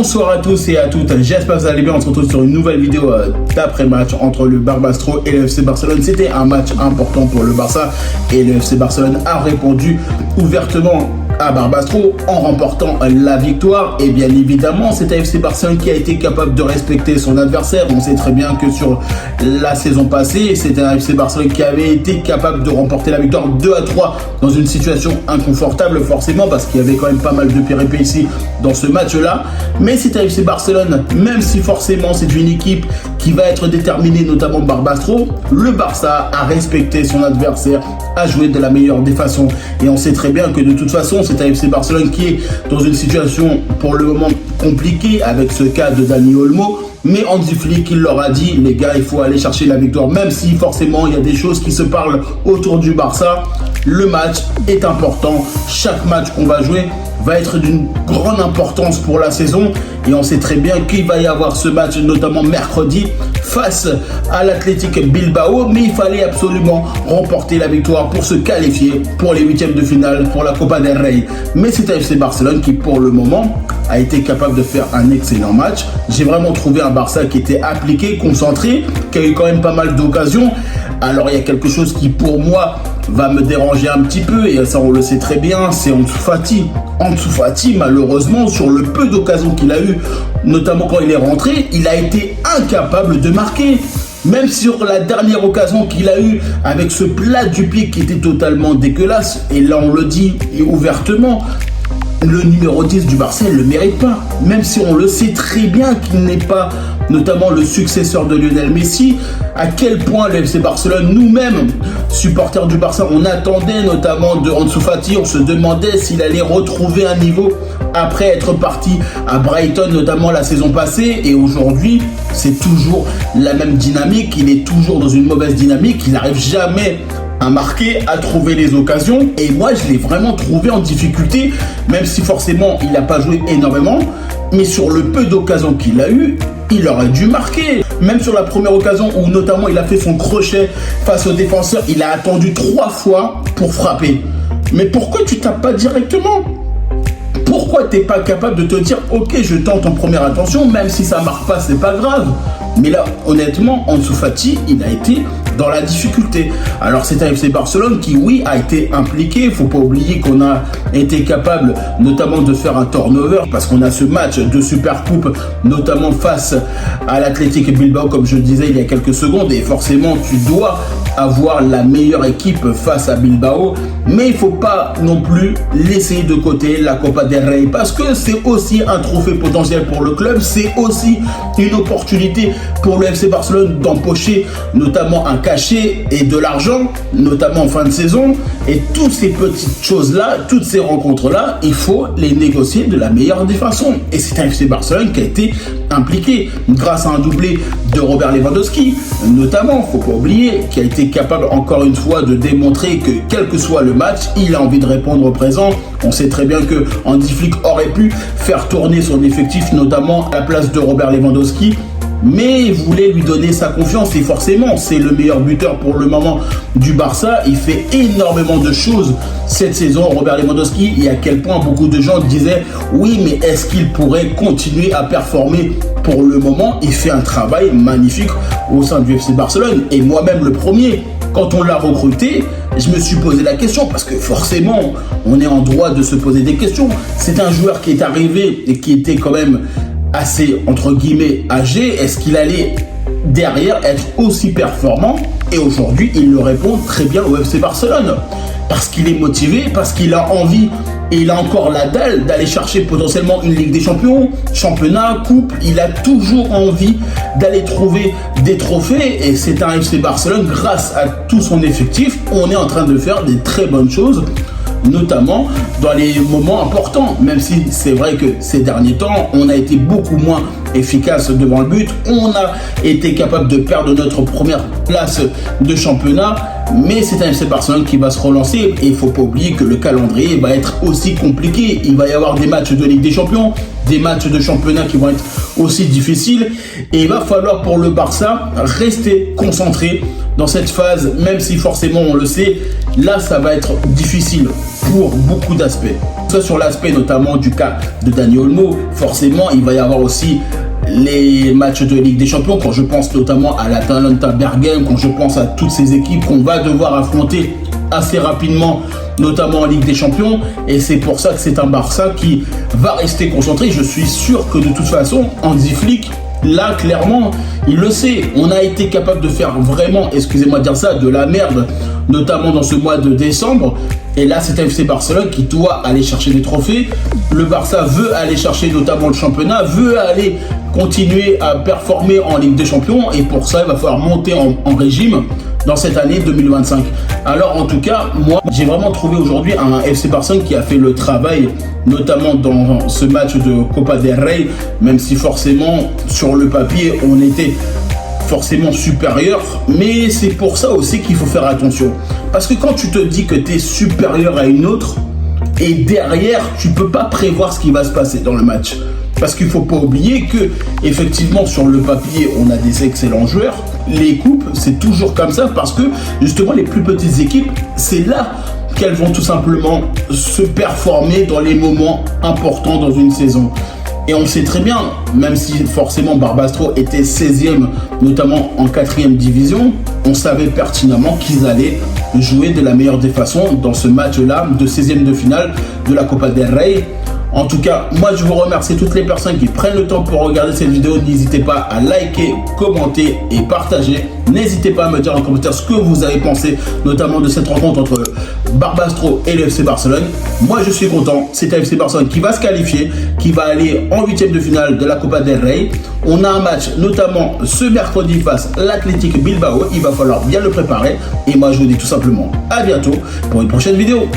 Bonsoir à tous et à toutes, j'espère que vous allez bien. On se retrouve sur une nouvelle vidéo d'après-match entre le Barbastro et le FC Barcelone. C'était un match important pour le Barça et le FC Barcelone a répondu ouvertement à Barbastro en remportant la victoire. Et bien évidemment, c'est un FC Barcelone qui a été capable de respecter son adversaire. On sait très bien que sur la saison passée, c'était un FC Barcelone qui avait été capable de remporter la victoire 2-3 dans une situation inconfortable forcément, parce qu'il y avait quand même pas mal de péripéties dans ce match-là. Mais c'est un FC Barcelone, même si forcément c'est une équipe qui va être déterminée, notamment Barbastro, le Barça a respecté son adversaire, a joué de la meilleure des façons. Et on sait très bien que de toute façon, c'est un FC Barcelone qui est dans une situation pour le moment compliquée avec ce cas de Dani Olmo. Mais Hansi Flick, il leur a dit, les gars, il faut aller chercher la victoire. Même si forcément, il y a des choses qui se parlent autour du Barça, le match est important. Chaque match qu'on va jouer va être d'une grande importance pour la saison. Et on sait très bien qu'il va y avoir ce match, notamment mercredi, face à l'Athletic Bilbao. Mais il fallait absolument remporter la victoire pour se qualifier pour les huitièmes de finale pour la Copa del Rey. Mais c'est un FC Barcelone qui, pour le moment, a été capable de faire un excellent match. J'ai vraiment trouvé un Barça qui était appliqué, concentré, qui a eu quand même pas mal d'occasions. Alors il y a quelque chose qui pour moi va me déranger un petit peu, et ça on le sait très bien, c'est Ansu Fati. Ansu Fati, malheureusement, sur le peu d'occasions qu'il a eu, notamment quand il est rentré, il a été incapable de marquer. Même sur la dernière occasion qu'il a eue avec ce plat du pied qui était totalement dégueulasse, et là on le dit ouvertement, le numéro 10 du Barça ne le mérite pas. Même si on le sait très bien qu'il n'est pas notamment le successeur de Lionel Messi, à quel point le FC Barcelone, nous-mêmes, supporters du Barça, on attendait notamment de Ansu Fati, on se demandait s'il allait retrouver un niveau après être parti à Brighton, notamment la saison passée. Et aujourd'hui, c'est toujours la même dynamique, il est toujours dans une mauvaise dynamique, il n'arrive jamais à marquer, à trouver les occasions. Et moi, je l'ai vraiment trouvé en difficulté, même si forcément, il n'a pas joué énormément. Mais sur le peu d'occasions qu'il a eu, il aurait dû marquer. Même sur la première occasion où notamment il a fait son crochet face au défenseur, il a attendu 3 fois pour frapper. Mais pourquoi tu tapes pas directement ? Pourquoi t'es pas capable de te dire ok, je tente en première intention, même si ça marque pas, c'est pas grave. Mais là, honnêtement, Ansu Fati, il a été dans la difficulté. Alors c'est un FC Barcelone qui, oui, a été impliqué. Il faut pas oublier qu'on a été capable notamment de faire un turnover, parce qu'on a ce match de Supercoupe, notamment face à l'Athletic Bilbao, comme je le disais il y a quelques secondes. Et forcément, tu dois avoir la meilleure équipe face à Bilbao. Mais il faut pas non plus laisser de côté la Copa del Rey, parce que c'est aussi un trophée potentiel pour le club. C'est aussi une opportunité pour le FC Barcelone d'empocher notamment un cachet et de l'argent, notamment en fin de saison. Et toutes ces petites choses-là, toutes ces rencontres-là, il faut les négocier de la meilleure des façons. Et c'est un FC Barcelone qui a été impliqué grâce à un doublé de Robert Lewandowski, notamment, faut pas oublier, qui a été capable encore une fois de démontrer que quel que soit le match, il a envie de répondre au présent. On sait très bien que Hansi Flick aurait pu faire tourner son effectif, notamment à la place de Robert Lewandowski, mais il voulait lui donner sa confiance. Et forcément, c'est le meilleur buteur pour le moment du Barça. Il fait énormément de choses cette saison, Robert Lewandowski, et à quel point beaucoup de gens disaient oui, mais est-ce qu'il pourrait continuer à performer? Pour le moment, il fait un travail magnifique au sein du FC Barcelone. Et moi-même le premier, quand on l'a recruté, je me suis posé la question, parce que forcément, on est en droit de se poser des questions. C'est un joueur qui est arrivé et qui était quand même assez, entre guillemets, âgé. Est-ce qu'il allait derrière être aussi performant? Et aujourd'hui, il le répond très bien au FC Barcelone, parce qu'il est motivé, parce qu'il a envie, et il a encore la dalle d'aller chercher potentiellement une Ligue des Champions, championnat, coupe. Il a toujours envie d'aller trouver des trophées, et c'est un FC Barcelone, grâce à tout son effectif, on est en train de faire des très bonnes choses, notamment dans les moments importants. Même si c'est vrai que ces derniers temps, on a été beaucoup moins efficace devant le but, on a été capable de perdre notre première place de championnat. Mais c'est un FC Barcelone qui va se relancer, et il ne faut pas oublier que le calendrier va être aussi compliqué. Il va y avoir des matchs de Ligue des Champions, des matchs de championnat qui vont être aussi difficiles, et il va falloir pour le Barça rester concentré dans cette phase, même si forcément on le sait, là ça va être difficile pour beaucoup d'aspects. Sur l'aspect notamment du cas de Dani Olmo, forcément il va y avoir aussi les matchs de Ligue des Champions, quand je pense notamment à l'Atalanta Bergame, quand je pense à toutes ces équipes qu'on va devoir affronter assez rapidement, notamment en Ligue des Champions. Et c'est pour ça que c'est un Barça qui va rester concentré. Je suis sûr que de toute façon, Hansi Flick, là, clairement, il le sait. On a été capable de faire vraiment, excusez-moi de dire ça, de la merde, notamment dans ce mois de décembre. Et là, c'est FC Barcelone qui doit aller chercher des trophées. Le Barça veut aller chercher notamment le championnat, veut aller continuer à performer en Ligue des Champions. Et pour ça, il va falloir monter en régime dans cette année 2025. Alors, en tout cas, moi, j'ai vraiment trouvé aujourd'hui un FC Barcelone qui a fait le travail, notamment dans ce match de Copa del Rey, même si forcément, sur le papier, on était forcément supérieur, mais c'est pour ça aussi qu'il faut faire attention. Parce que quand tu te dis que tu es supérieur à une autre, et derrière, tu peux pas prévoir ce qui va se passer dans le match. Parce qu'il faut pas oublier que, effectivement, sur le papier, on a des excellents joueurs. Les coupes, c'est toujours comme ça, parce que, justement, les plus petites équipes, c'est là qu'elles vont tout simplement se performer dans les moments importants dans une saison. Et on sait très bien, même si forcément Barbastro était 16e, notamment en 4e division, on savait pertinemment qu'ils allaient jouer de la meilleure des façons dans ce match-là de 16e de finale de la Copa del Rey. En tout cas, moi je vous remercie toutes les personnes qui prennent le temps pour regarder cette vidéo. N'hésitez pas à liker, commenter et partager. N'hésitez pas à me dire en commentaire ce que vous avez pensé, notamment de cette rencontre entre Barbastro et le FC Barcelone. Moi je suis content, c'est FC Barcelone qui va se qualifier, qui va aller en 8e de finale de la Copa del Rey. On a un match notamment ce mercredi face à l'Athletic Bilbao, il va falloir bien le préparer. Et moi je vous dis tout simplement à bientôt pour une prochaine vidéo.